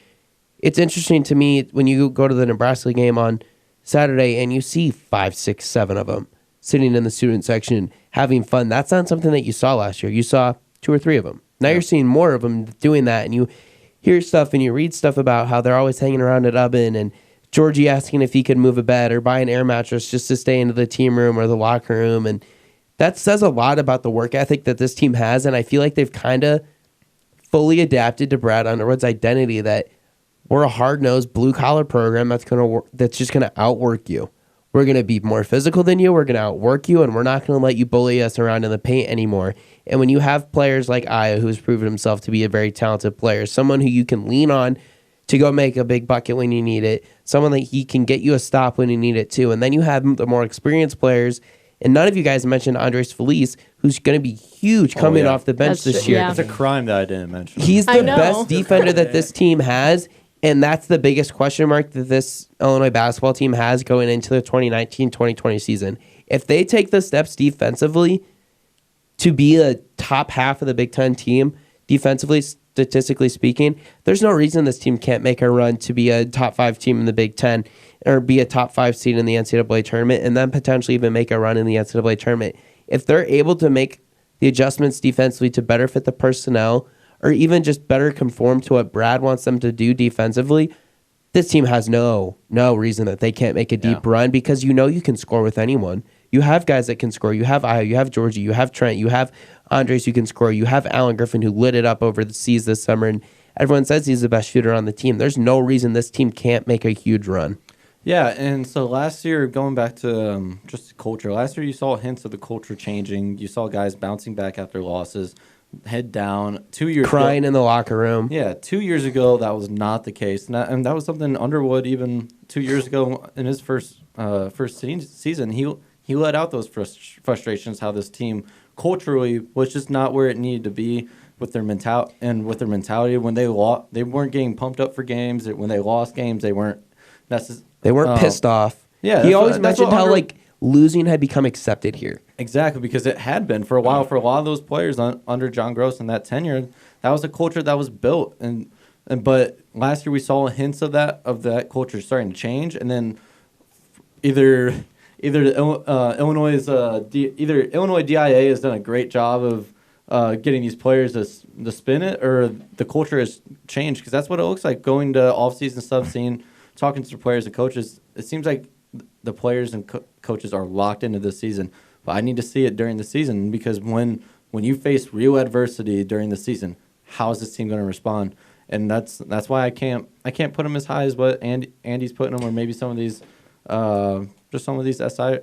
it's interesting to me when you go to the Nebraska game on Saturday and you see 5, 6, 7 of them sitting in the student section having fun. That's not something that you saw last year. You saw 2 or 3 of them. Now you're seeing more of them doing that, and you hear stuff and you read stuff about how they're always hanging around at Ubben, and Georgie asking if he could move a bed or buy an air mattress just to stay into the team room or the locker room. And that says a lot about the work ethic that this team has, and I feel like they've kind of fully adapted to Brad Underwood's identity that we're a hard-nosed, blue-collar program that's just going to outwork you. We're going to be more physical than you, we're going to outwork you, and we're not going to let you bully us around in the paint anymore. And when you have players like Ayo, who's proven himself to be a very talented player, someone who you can lean on to go make a big bucket when you need it, someone that he can get you a stop when you need it too, and then you have the more experienced players. And none of you guys mentioned Andres Feliz, who's going to be huge coming off the bench this year.
Yeah.
It's a crime that I didn't mention.
He's the best defender that this team has, and that's the biggest question mark that this Illinois basketball team has going into the 2019-2020 season. If they take the steps defensively to be a top half of the Big Ten team, defensively, statistically speaking, there's no reason this team can't make a run to be a top 5 team in the Big Ten or be a top 5 seed in the NCAA tournament and then potentially even make a run in the NCAA tournament. If they're able to make the adjustments defensively to better fit the personnel or even just better conform to what Brad wants them to do defensively, this team has no reason that they can't make a deep run because you can score with anyone. You have guys that can score. You have Ayo, you have Georgie, you have Trent, you have Andres who can score. You have Alan Griffin who lit it up over the seas this summer, and everyone says he's the best shooter on the team. There's no reason this team can't make a huge run.
Yeah, and so last year, going back to just culture, last year you saw hints of the culture changing. You saw guys bouncing back after losses, head down. 2 years
crying in the locker room.
Yeah, 2 years ago that was not the case, and that was something Underwood even 2 years ago in his first season he let out those frustrations. How this team culturally was just not where it needed to be with their mentality. When they lost, they weren't getting pumped up for games. When they lost games, they weren't
pissed off.
Yeah,
he always mentioned how losing had become accepted here.
Exactly, because it had been for a while. For a lot of those players under John Gross in that tenure, that was a culture that was built. But last year we saw hints of that culture starting to change, and then either Illinois DIA has done a great job of getting these players to spin it, or the culture has changed, because that's what it looks like going to off-season stuff, talking to the players and coaches. It seems like the players and coaches are locked into this season, but I need to see it during the season, because when when you face real adversity during the season, how is this team going to respond? And that's why I can't put them as high as what Andy's putting them, or maybe some of these just some of these SI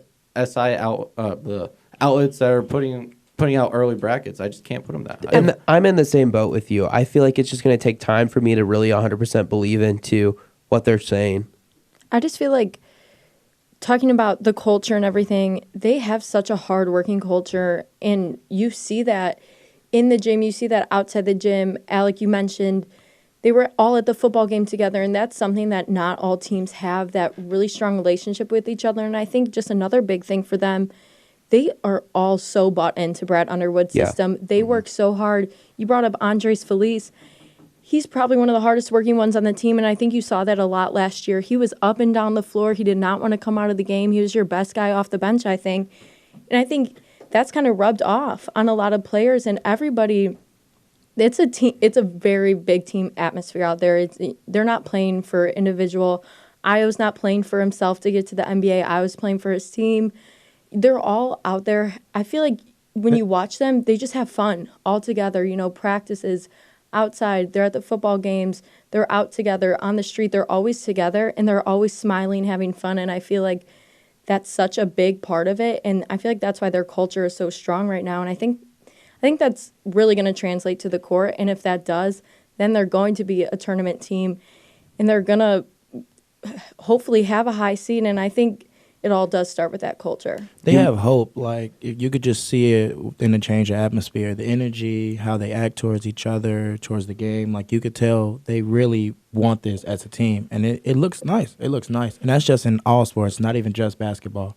outlets that are putting out early brackets. I just can't put them that high.
And I'm in the same boat with you. I feel like it's just going to take time for me to really 100% believe into what they're saying.
I just feel like talking about the culture and everything, they have such a hard-working culture, and you see that in the gym, you see that outside the gym. Alec, you mentioned they were all at the football game together, and that's something that not all teams have, that really strong relationship with each other. And I think just another big thing for them, they are all so bought into Brad Underwood's system. They work so hard. You brought up Andres Feliz. He's probably one of the hardest working ones on the team, and I think you saw that a lot last year. He was up and down the floor. He did not want to come out of the game. He was your best guy off the bench, I think. And I think that's kind of rubbed off on a lot of players and everybody. It's a team. It's a very big team atmosphere out there. They're not playing for individual. Ayo's not playing for himself to get to the NBA. Ayo's playing for his team. They're all out there. I feel like when you watch them, they just have fun all together. Practices, outside, they're at the football games, they're out together on the street, they're always together, and they're always smiling, having fun, and I feel like that's such a big part of it, and I feel like that's why their culture is so strong right now, and I think that's really going to translate to the court, and if that does, then they're going to be a tournament team, and they're going to hopefully have a high seed, and I think it all does start with that culture.
They have hope. Like, you could just see it in the change of atmosphere, the energy, how they act towards each other, towards the game. Like, you could tell they really want this as a team. And it looks nice. It looks nice. And that's just in all sports, not even just basketball.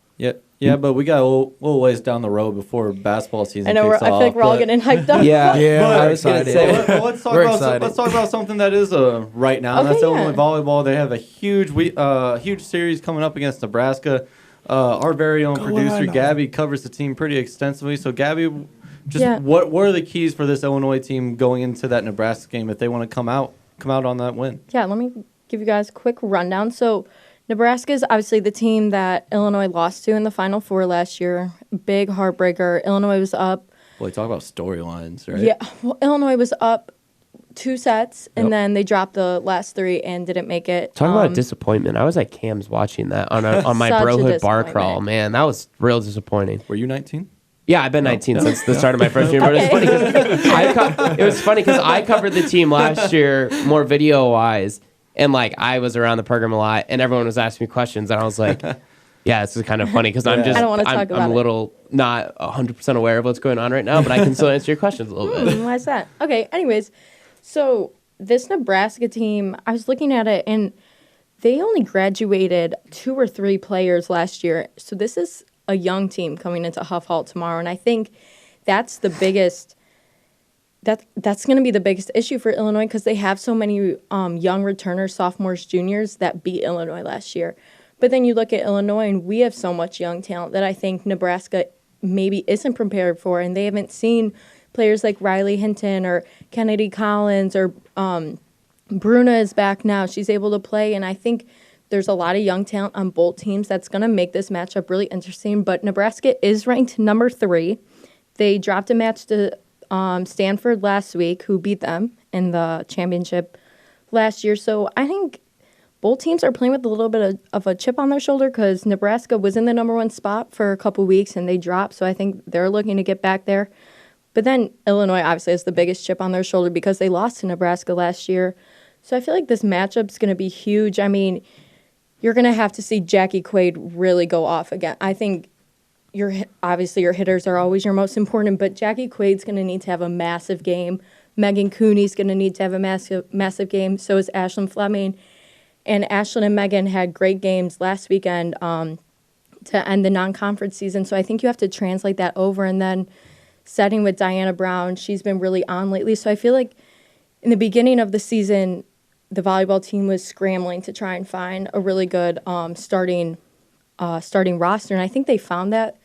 Yeah, but we got a little ways down the road before basketball season
I know.
kicks
I feel like we're all getting hyped up.
Yeah,
But
I was going to say.
let's talk about something that is right now. And
Okay,
that's Illinois
yeah.
volleyball. They have a huge series coming up against Nebraska. Our very own producer Gabby covers the team pretty extensively. So Gabby, what are the keys for this Illinois team going into that Nebraska game if they want to come out on that win?
Yeah, let me give you guys a quick rundown. So Nebraska is obviously the team that Illinois lost to in the Final Four last year. Big heartbreaker. Illinois was up.
Well, talk about storylines, right?
Yeah, well, Illinois was up 2 sets, and then they dropped the last 3 and didn't make it.
Talk about a disappointment. I was at Cam's watching that on my
Such a
brohood bar
disappointment.
crawl. Man, that was real disappointing.
Were you 19?
Yeah, I've been 19 since the start of my freshman year. But it was funny because I covered the team last year more video-wise, and I was around the program a lot, and everyone was asking me questions, and I was like, yeah, this is kind of funny because I'm just
I don't wanna talk about
I'm a
it.
little not 100% aware of what's going on right now, but I can still answer your questions a little bit.
Why is that? Okay, anyways, so this Nebraska team, I was looking at it, and they only graduated 2 or 3 players last year. So this is a young team coming into Huff Hall tomorrow, and I think that's the biggest. That's going to be the biggest issue for Illinois because they have so many young returners, sophomores, juniors that beat Illinois last year. But then you look at Illinois, and we have so much young talent that I think Nebraska maybe isn't prepared for, and they haven't seen players like Riley Hinton or Kennedy Collins or Bruna is back now. She's able to play, and I think there's a lot of young talent on both teams that's going to make this matchup really interesting. But Nebraska is ranked number 3. They dropped a match to Stanford last week, who beat them in the championship last year. So I think both teams are playing with a little bit of a chip on their shoulder because Nebraska was in the number 1 spot for a couple weeks and they dropped. So I think they're looking to get back there. But then Illinois obviously has the biggest chip on their shoulder because they lost to Nebraska last year. So I feel like this matchup's going to be huge. I mean, you're going to have to see Jackie Quaid really go off again. I think obviously your hitters are always your most important, but Jackie Quaid's going to need to have a massive game. Megan Cooney's going to need to have a massive game. So is Ashlyn Fleming. And Ashlyn and Megan had great games last weekend to end the non-conference season. So I think you have to translate that over. And then setting with Diana Brown, she's been really on lately. So I feel like in the beginning of the season, the volleyball team was scrambling to try and find a really good starting roster. And I think they found that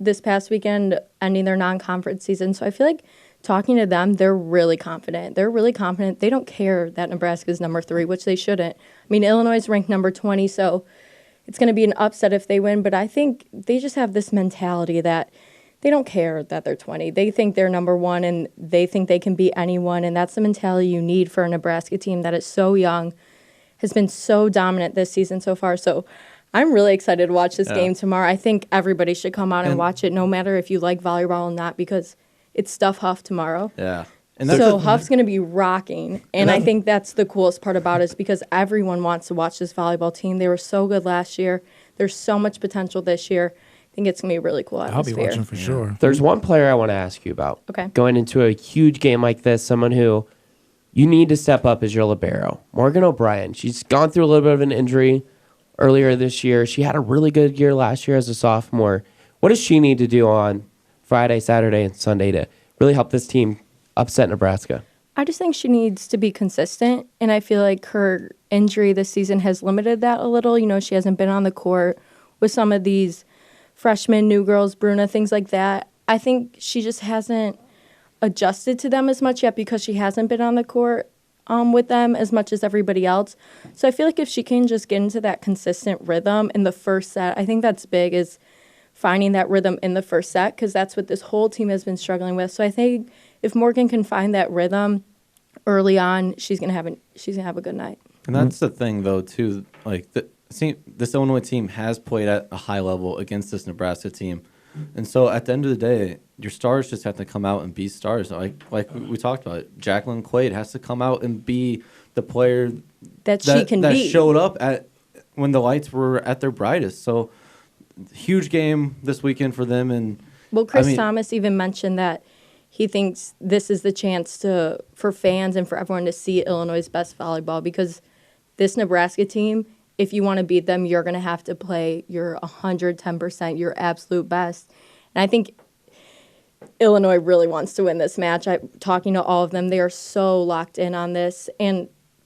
this past weekend, ending their non-conference season. So I feel like talking to them, they're really confident. They don't care that Nebraska's number 3, which they shouldn't. I mean, Illinois is ranked number 20, so it's going to be an upset if they win. But I think they just have this mentality that they don't care that they're 20. They think they're number one, and they think they can beat anyone, and that's the mentality you need for a Nebraska team that is so young, has been so dominant this season so far. So I'm really excited to watch this game tomorrow. I think everybody should come out and watch it, no matter if you like volleyball or not, because it's Stuff Huff tomorrow.
Yeah.
And so Huff's going to be rocking, and I think that's the coolest part about it is because everyone wants to watch this volleyball team. They were so good last year. There's so much potential this year. I think it's going to be a really cool atmosphere.
I'll be watching for sure.
There's one player I want to ask you about.
Okay.
Going into a huge game like this, someone who you need to step up is your libero, Morgan O'Brien. She's gone through a little bit of an injury earlier this year. She had a really good year last year as a sophomore. What does she need to do on Friday, Saturday, and Sunday to really help this team upset Nebraska?
I just think she needs to be consistent, and I feel like her injury this season has limited that a little. You know, she hasn't been on the court with some of these freshmen, new girls, Bruna, things like that. I think she just hasn't adjusted to them as much yet because she hasn't been on the court with them as much as everybody else. So I feel like if she can just get into that consistent rhythm in the first set, I think that's big, is finding that rhythm in the first set, because that's what this whole team has been struggling with. So I think if Morgan can find that rhythm early on, she's gonna have a good night.
And that's the thing, though, too. Like this Illinois team has played at a high level against this Nebraska team, and so at the end of the day, your stars just have to come out and be stars. Like we talked about, Jacqueline Quaid has to come out and be the player
that she can be.
Showed up at when the lights were at their brightest. So huge game this weekend for them. And
Chris Thomas even mentioned that he thinks this is the chance for fans and for everyone to see Illinois' best volleyball, because this Nebraska team, if you want to beat them, you're going to have to play your 110%, your absolute best. And I think Illinois really wants to win this match. Talking to all of them, they are so locked in on this.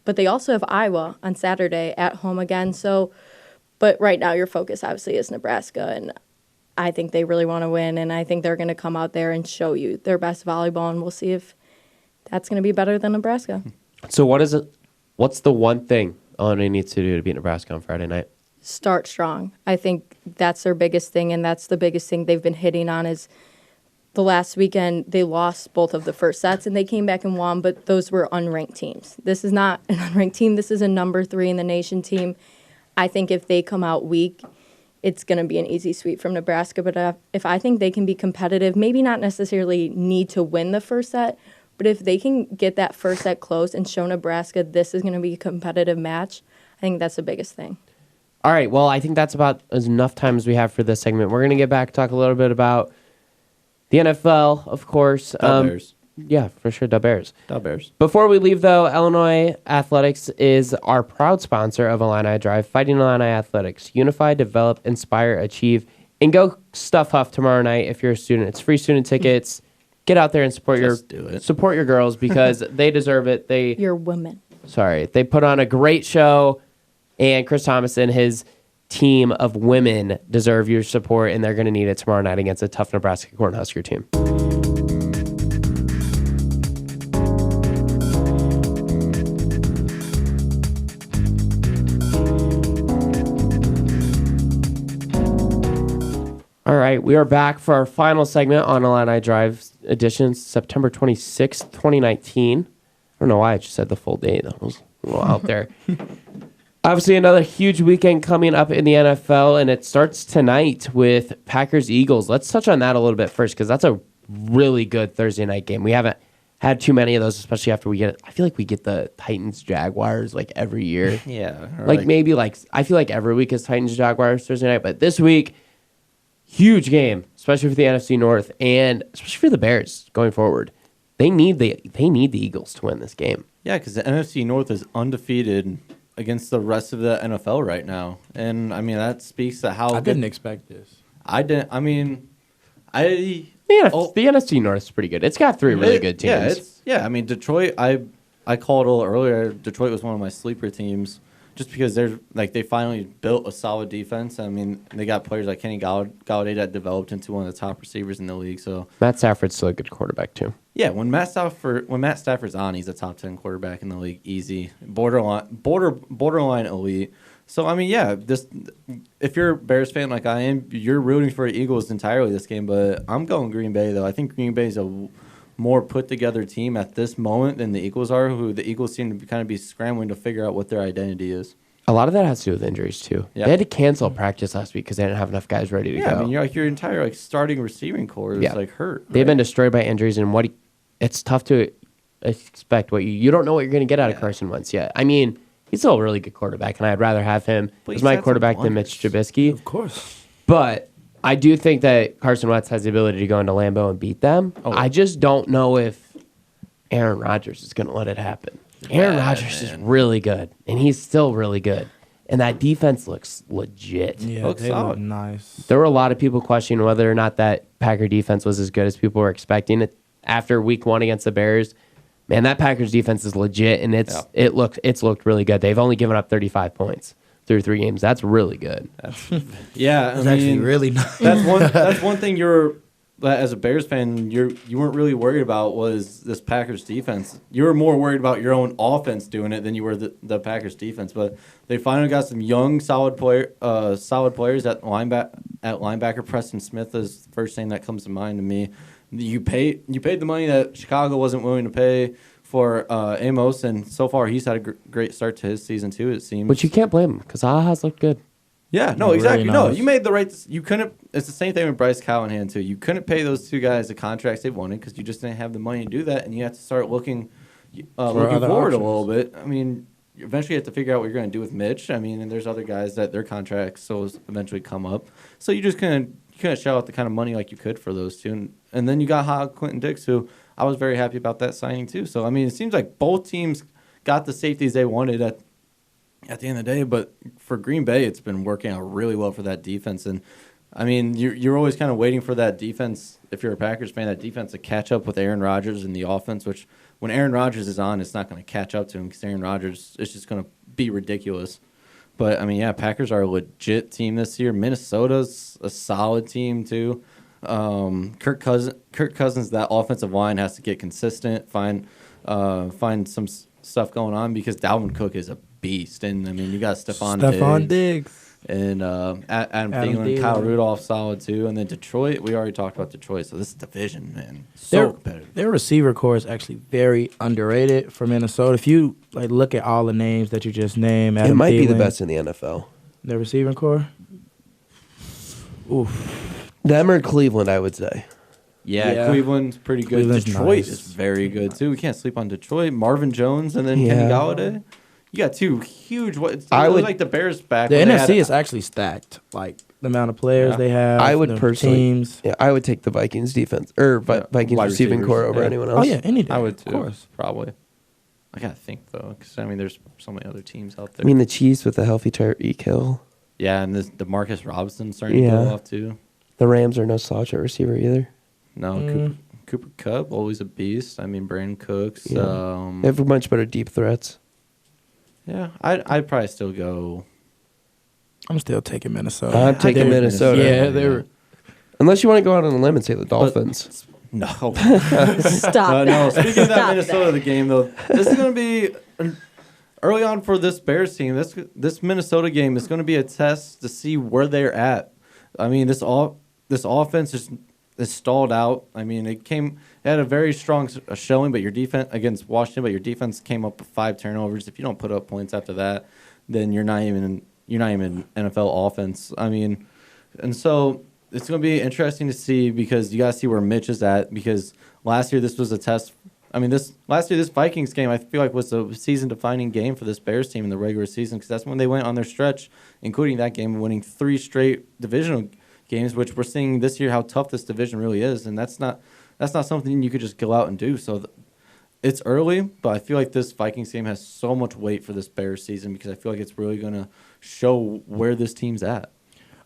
But they also have Iowa on Saturday at home again. But right now your focus obviously is Nebraska, and I think they really want to win, and I think they're going to come out there and show you their best volleyball, and we'll see if that's going to be better than Nebraska.
So what's the one thing Illinois needs to do to beat Nebraska on Friday night?
Start strong. I think that's their biggest thing, and that's the biggest thing they've been hitting on. Is the last weekend they lost both of the first sets, and they came back and won, but those were unranked teams. This is not an unranked team. This is a number 3 in the nation team. I think if they come out weak, it's going to be an easy sweep from Nebraska. But if I think they can be competitive, maybe not necessarily need to win the first set, but if they can get that first set close and show Nebraska this is going to be a competitive match, I think that's the biggest thing.
All right, well, I think that's about enough time as we have for this segment. We're going to get back, talk a little bit about the NFL, of course.
Bears.
Yeah, for sure, Bears.
Bears.
Before we leave, though, Illinois Athletics is our proud sponsor of Illini Drive, Fighting Illini Athletics. Unify, develop, inspire, achieve, and go Stuff Huff tomorrow night if you're a student. It's free student tickets. Get out there and support your girls, because they deserve it.
Your women.
Sorry, they put on a great show, and Chris Thomas and his team of women deserve your support, and they're going to need it tomorrow night against a tough Nebraska Cornhusker team. All right, we are back for our final segment on Illini Drive edition, September 26th, 2019. I don't know why I just said the full date. That was a little out there. Obviously, another huge weekend coming up in the NFL, and it starts tonight with Packers-Eagles. Let's touch on that a little bit first, because that's a really good Thursday night game. We haven't had too many of those, especially after I feel like we get the Titans-Jaguars like every year.
Yeah.
I feel like every week is Titans-Jaguars Thursday night, but this week, huge game, especially for the NFC North, and especially for the Bears going forward. They need the Eagles to win this game.
Yeah, because the NFC North is undefeated against the rest of the NFL right now, and I mean that speaks to how.
I didn't expect this.
I didn't. I mean,
the NFC North is pretty good. It's got 3 really good teams.
I mean, Detroit. I called a little earlier. Detroit was one of my sleeper teams, just because they finally built a solid defense. I mean, they got players like Kenny Galladay that developed into one of the top receivers in the league. So
Matt Stafford's still a good quarterback too.
Yeah, when Matt Stafford's on, he's a top 10 quarterback in the league, easy, borderline elite. So, I mean, yeah, if you're a Bears fan like I am, you're rooting for the Eagles entirely this game, but I'm going Green Bay, though. I think Green Bay is a more put-together team at this moment than the Eagles are, who the Eagles seem to kind of be scrambling to figure out what their identity is.
A lot of that has to do with injuries, too.
Yeah.
They had to cancel practice last week because they didn't have enough guys ready to go.
I mean, your entire starting receiving core is hurt.
They've been destroyed by injuries, and it's tough to expect what you don't know what you're going to get out of Carson Wentz yet. I mean, he's still a really good quarterback, and I'd rather have him as my quarterback than Mitch Trubisky.
Of course.
But I do think that Carson Wentz has the ability to go into Lambeau and beat them. I just don't know if Aaron Rodgers is going to let it happen. Aaron Rodgers is really good, and he's still really good. And that defense looks legit.
Yeah, they look nice.
There were a lot of people questioning whether or not that Packer defense was as good as people were expecting it after week 1 against the Bears. Man, that Packers defense is legit, and it's looked really good. They've only given up 35 points through 3 games. That's really good.
It's actually really nice.
That's one thing as a Bears fan, you weren't really worried about was this Packers defense. You were more worried about your own offense doing it than you were the Packers defense. But they finally got some young, solid players at linebacker. Preston Smith is the first thing that comes to mind to me. You paid the money that Chicago wasn't willing to pay for Amos, and so far he's had a great start to his season too. It seems,
but you can't blame him because Aha's looked good.
Yeah, no, exactly.
Really
No,
nice.
you made the right. You couldn't. It's the same thing with Bryce Callahan too. You couldn't pay those 2 guys the contracts they wanted because you just didn't have the money to do that, and you have to start looking forward
other
a
options.
little bit. I mean, eventually you have to figure out what you're going to do with Mitch. I mean, and there's other guys that their contracts will eventually come up. So you just couldn't shell out the kind of money like you could for those 2. And then you got Clinton Dix, who I was very happy about that signing too. So I mean, it seems like both teams got the safeties they wanted at the end of the day, but for Green Bay, it's been working out really well for that defense. And, I mean, you're always kind of waiting for that defense, if you're a Packers fan, that defense to catch up with Aaron Rodgers in the offense, which when Aaron Rodgers is on, it's not going to catch up to him because Aaron Rodgers is just going to be ridiculous. But, I mean, yeah, Packers are a legit team this year. Minnesota's a solid team, too. Kirk Cousins, that offensive line has to get consistent, find some stuff going on because Dalvin Cook is a beast. And, I mean, you got Stephon Diggs. And Adam Thielen, Kyle Rudolph, solid, too. And then Detroit, we already talked about Detroit. So this division, man, competitive.
Their receiver core is actually very underrated for Minnesota. If you look at all the names that you just named, Adam
it might be the
Thielen,
best in the NFL.
Their receiving core? Oof.
Them or Cleveland, I would say.
Yeah, Cleveland's pretty good.
Cleveland's
Detroit
nice.
is very good, too. We can't sleep on Detroit. Marvin Jones and then Kenny Galladay. You got 2 huge.
I would
like the Bears back.
The NFC is actually stacked. Like the amount of players they have.
I would
the
personally.
teams.
Yeah, I would take the Vikings defense or Vikings
wide
receiving
receivers,
core over anyone else.
Oh yeah, any day.
I would too.
Of course.
Probably. I gotta think though, because I mean, there's so many other teams out
I
there.
mean, the Chiefs with the healthy Tyreek Hill.
Yeah, and the Marcus Robinson starting to go off too.
The Rams are no slouch at receiver either.
No, Cooper Kupp, always a beast. I mean, Brandon Cooks.
They have much better deep threats.
Yeah, I'd probably still go.
I'm still taking Minnesota.
I'm taking Minnesota.
Yeah, they were.
Unless you want to go out on a limb and say the Dolphins.
No.
Stop
No,
that.
speaking of that
Stop
Minnesota the game, though, this is going to be early on for this Bears team. This Minnesota game is going to be a test to see where they're at. I mean, this offense is stalled out. I mean, it had a very strong showing, but your defense against Washington, but your defense came up with 5 turnovers. If you don't put up points after that, then you're not even NFL offense. I mean, and so it's going to be interesting to see because you got to see where Mitch is at because last year this was a test. I mean, this Vikings game I feel like was a season-defining game for this Bears team in the regular season because that's when they went on their stretch, including that game, winning 3 straight divisional games, which we're seeing this year how tough this division really is, and that's not something you could just go out and do. So it's early, but I feel like this Vikings game has so much weight for this Bears season because I feel like it's really going to show where this team's at.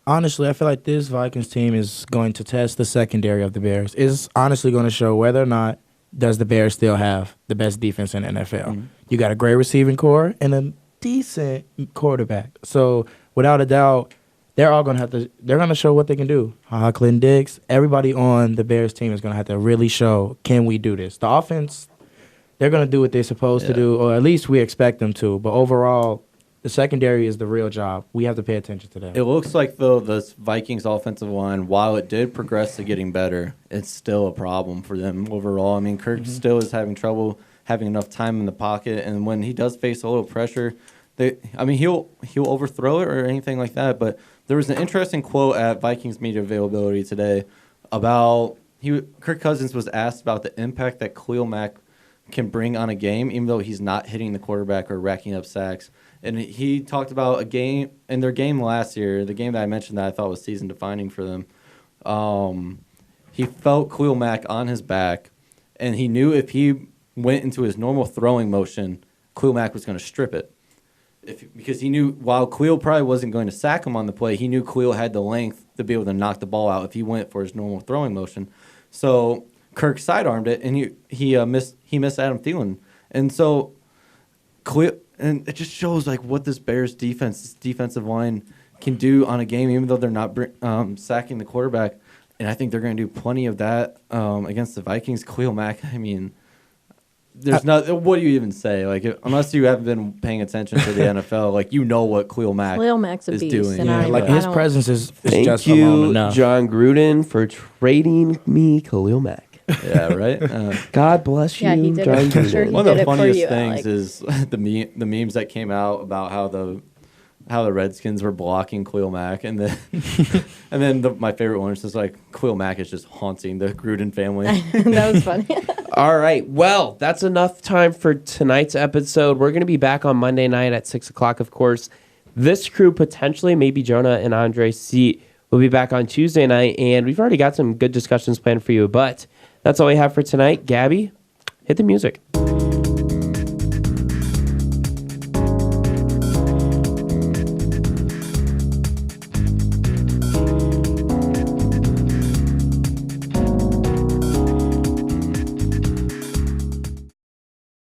Honestly, I feel like this Vikings team is going to test the secondary of the Bears. It's honestly going to show whether or not does the Bears still have the best defense in the NFL. Mm-hmm. You got a great receiving core and a decent quarterback. So without a doubt, they're all going to have to. They're going to show what they can do. Clinton Diggs, everybody on the Bears team is going to have to really show, can we do this? The offense, they're going to do what they're supposed to do, or at least we expect them to. But overall, The secondary is the real job. We have to pay attention to that.
It looks like, though, the Vikings offensive line, while it did progress to getting better, it's still a problem for them overall. I mean, Kirk still is having trouble having enough time in the pocket, and when he does face a little pressure, he'll overthrow it or anything like that. But there was an interesting quote at Vikings media availability today about Kirk Cousins was asked about the impact that Khalil Mack can bring on a game, even though he's not hitting the quarterback or racking up sacks. And he talked about a game in their game last year, the game that I mentioned that I thought was season defining for them. He felt Khalil Mack on his back, and he knew if he went into his normal throwing motion, Khalil Mack was going to strip it. Because he knew while Khalil probably wasn't going to sack him on the play, he knew Khalil had the length to be able to knock the ball out if he went for his normal throwing motion. So Kirk sidearmed it, and he missed Adam Thielen. And so Khalil, and it just shows like what this Bears defensive line can do on a game, even though they're not sacking the quarterback. And I think they're going to do plenty of that against the Vikings. Khalil Mack, I mean, there's not. What do you even say? Like, unless you haven't been paying attention to the NFL, like you know what Khalil Mack's
a
is
beast,
doing.
and
his presence is
Thank
just alone
you,
enough.
John Gruden, for trading me Khalil Mack.
Yeah, right.
God bless you,
Yeah, he did
John
it. I'm sure
Gruden.
he
One
did
of the
it for
funniest
you,
things
Alex.
is the memes that came out about how the Redskins were blocking Khalil Mack, and then my favorite one is just like Khalil Mack is just haunting the Gruden family.
That was funny.
All right. Well, that's enough time for tonight's episode. We're going to be back on Monday night at 6 o'clock, of course. This crew, potentially, maybe Jonah and Andre C, will be back on Tuesday night, and we've already got some good discussions planned for you. But that's all we have for tonight. Gabby, hit the music.